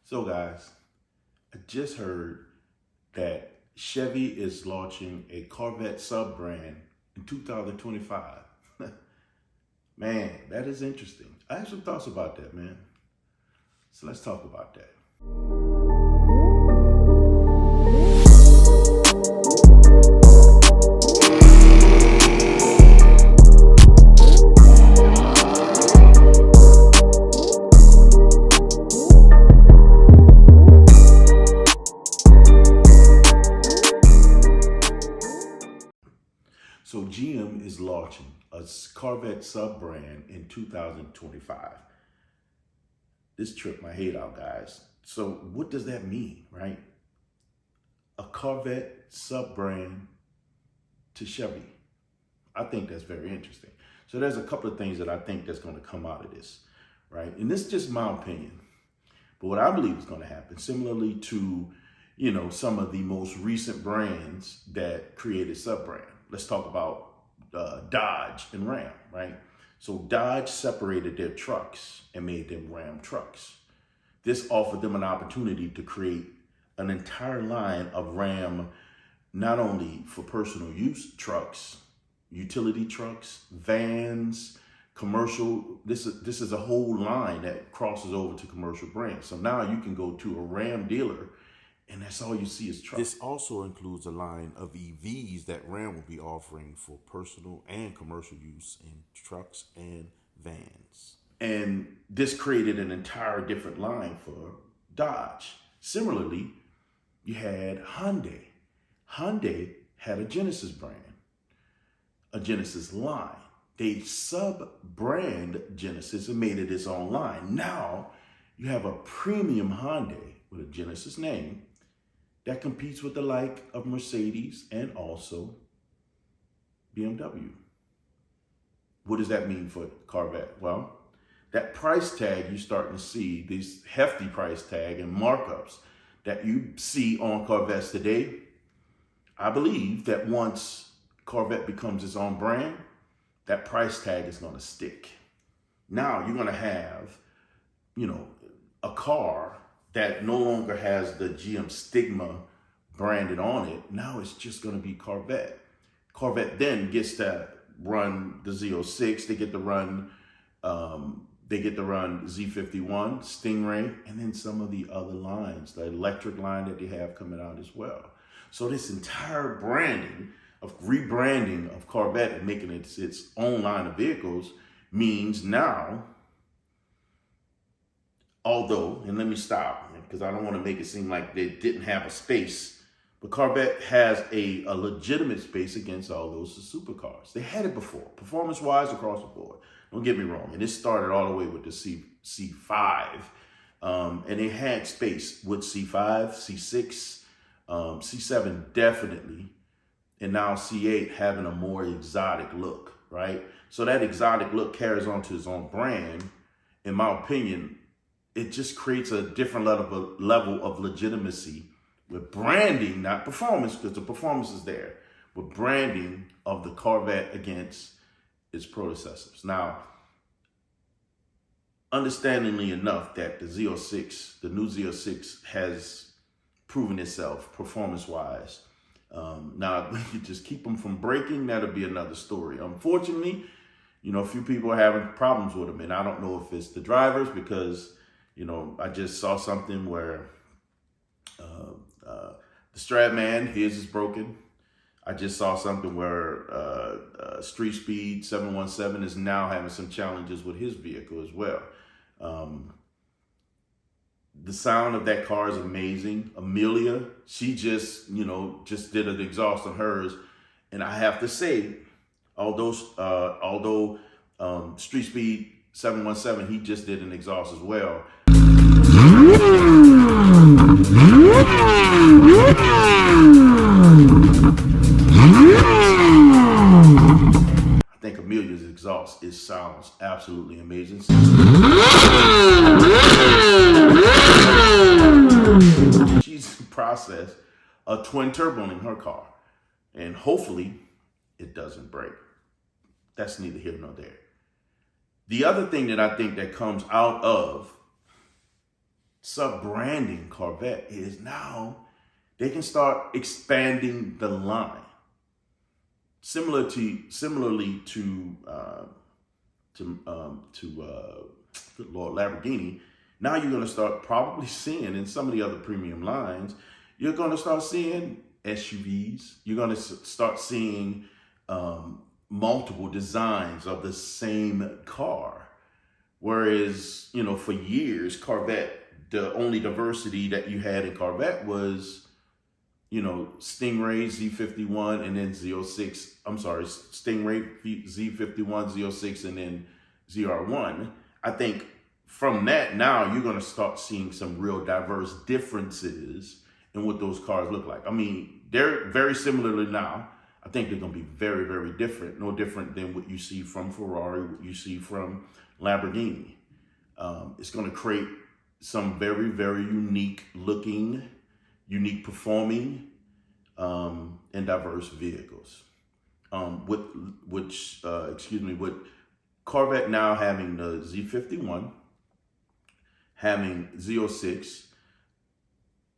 So guys, I just heard that Chevy is launching a Corvette sub-brand in 2025. Man, that is interesting. I have some thoughts about that, man. So let's talk about that. So GM is launching a Corvette sub-brand in 2025. This tripped my head out, guys. So what does that mean, right? A Corvette sub-brand to Chevy. I think that's very interesting. So there's a couple of things that I think that's going to come out of this, right? And this is just my opinion. But what I believe is going to happen, similarly to, some of the most recent brands that created sub-brand. Let's talk about Dodge and Ram, right? So Dodge separated their trucks and made them Ram trucks. This offered them an opportunity to create an entire line of Ram, not only for personal use trucks, utility trucks, vans, commercial. This is a whole line that crosses over to commercial brands. So now you can go to a Ram dealer and that's all you see is trucks. This also includes a line of EVs that Ram will be offering for personal and commercial use in trucks and vans. And this created an entire different line for Dodge. Similarly, you had Hyundai. Hyundai had a Genesis brand, a Genesis line. They sub-brand Genesis and made it its own line. Now you have a premium Hyundai with a Genesis name that competes with the like of Mercedes and also BMW. What does that mean for Corvette? Well, that price tag you're starting to see, these hefty price tag and markups that you see on Corvettes today, I believe that once Corvette becomes its own brand, that price tag is going to stick. Now you're going to have, a car that no longer has the GM stigma branded on it. Now it's just going to be Corvette. Corvette then gets to run the Z06. They get to run Z51, Stingray, and then some of the other lines, the electric line that they have coming out as well. So this entire rebranding of Corvette and making it its own line of vehicles means now, although, and let me stop because I don't want to make it seem like they didn't have a space, but Corvette has a legitimate space against all those supercars. They had it before, performance-wise across the board. Don't get me wrong. And it started all the way with the C5. And they had space with C5, C6, C7 definitely. And now C8 having a more exotic look, right? So that exotic look carries on to its own brand. In my opinion, it just creates a different level of legitimacy with branding, not performance, because the performance is there, but branding of the Corvette against its predecessors. Now, understandingly enough that the Z06, the new Z06 has proven itself performance-wise. Now, if you just keep them from breaking, that'll be another story. Unfortunately, a few people are having problems with them, and I don't know if it's the drivers because, I just saw something where the Stratman, his is broken. I just saw something where Street Speed 717 is now having some challenges with his vehicle as well. The sound of that car is amazing. Amelia, she just did an exhaust on hers. And I have to say, although Street Speed 717, he just did an exhaust as well. I think Amelia's exhaust, it sounds absolutely amazing. She's in the process of twin turboing her car, and hopefully it doesn't break. That's neither here nor there. The other thing that I think that comes out of sub-branding Corvette is now they can start expanding the line. Similarly to good Lord, Lamborghini. Now you're going to start probably seeing in some of the other premium lines, you're going to start seeing SUVs. You're going to start seeing multiple designs of the same car. Whereas, for years, Corvette, the only diversity that you had in Corvette was, Stingray Z51 and then Z06. I'm sorry, Stingray Z51, Z06, and then ZR1. I think from that, now you're going to start seeing some real diverse differences in what those cars look like. I mean, they're very similarly now. I think they're going to be very, very different. No different than what you see from Ferrari, what you see from Lamborghini. It's going to create some very, very unique looking, unique performing, and diverse vehicles. With Corvette now having the Z51, having Z06,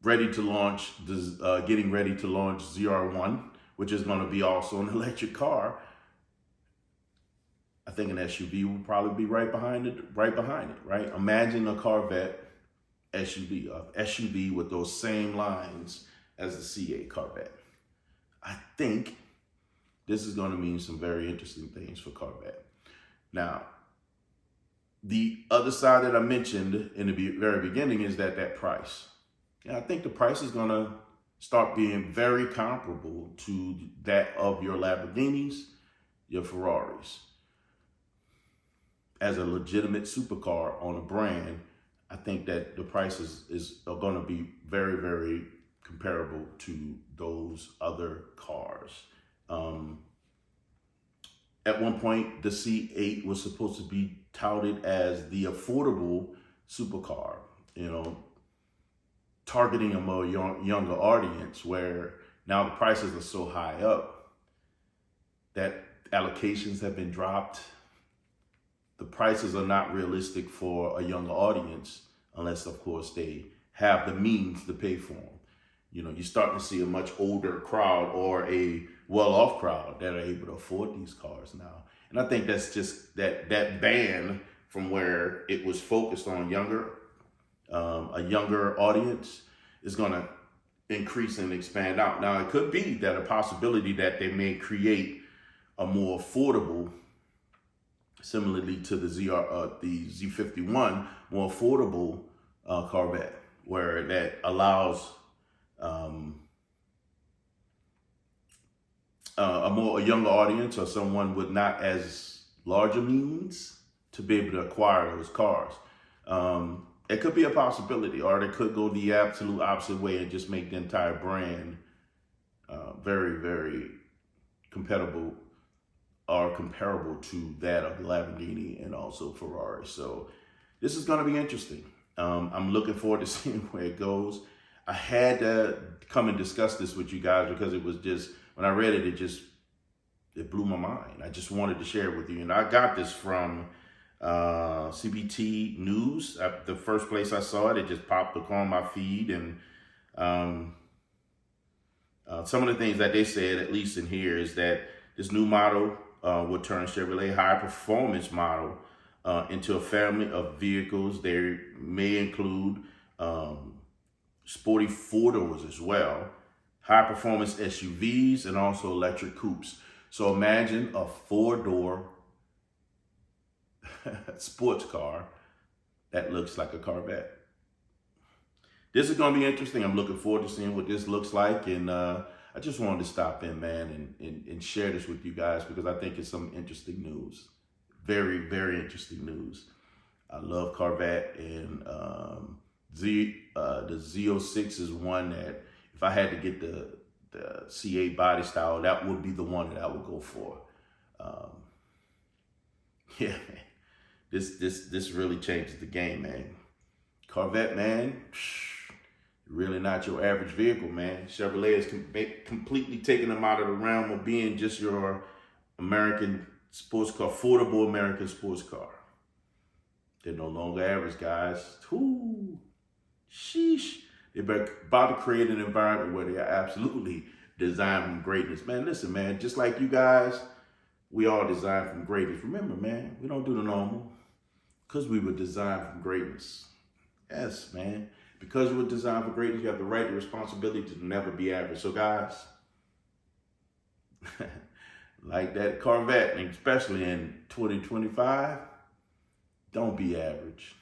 ready to launch, getting ready to launch ZR1, which is going to be also an electric car. I think an SUV will probably be right behind it, right? Imagine a Corvette SUV with those same lines as the C8 Corvette. I think this is going to mean some very interesting things for Corvette. Now, the other side that I mentioned in the very beginning is that price. Yeah, I think the price is going to start being very comparable to that of your Lamborghinis, your Ferraris. As a legitimate supercar on a brand, I think that the prices are going to be very, very comparable to those other cars. At one point, the C8 was supposed to be touted as the affordable supercar, targeting a more younger audience, where now the prices are so high up that allocations have been dropped. The prices are not realistic for a younger audience unless, of course, they have the means to pay for them. You're starting to see a much older crowd or a well-off crowd that are able to afford these cars now. And I think that's just that ban from where it was focused on a younger audience is going to increase and expand out. Now, it could be that a possibility that they may create a more affordable, similarly to the Z51, more affordable Corvette, where that allows a younger audience or someone with not as large a means to be able to acquire those cars. It could be a possibility, or they could go the absolute opposite way and just make the entire brand very, very compatible or comparable to that of Lamborghini and also Ferrari. So this is going to be interesting. I'm looking forward to seeing where it goes. I had to come and discuss this with you guys because it was just, when I read it, it blew my mind. I just wanted to share it with you. And I got this from CBT News. The first place I saw it just popped up on my feed. And some of the things that they said, at least in here, is that this new model will turn Chevrolet high-performance model into a family of vehicles. They may include sporty four-doors as well, high-performance SUVs, and also electric coupes. So imagine a four-door sports car that looks like a Corvette. This is going to be interesting. I'm looking forward to seeing what this looks like. And I just wanted to stop in, man, and share this with you guys because I think it's some interesting news. Very, very interesting news. I love Corvette, and the Z06 is one that if I had to get the C8 body style, that would be the one that I would go for. Yeah, man. This really changes the game, man. Corvette, man, really not your average vehicle, man. Chevrolet is completely taking them out of the realm of being just your American sports car, affordable American sports car. They're no longer average, guys. Woo. Sheesh. They're about to create an environment where they are absolutely designed from greatness. Man, listen, man, just like you guys, we all designed from greatness. Remember, man, we don't do the normal because we were designed from greatness. Yes, man. Because you were designed for greatness, you have the right and responsibility to never be average. So, guys, like that Corvette, and especially in 2025, don't be average.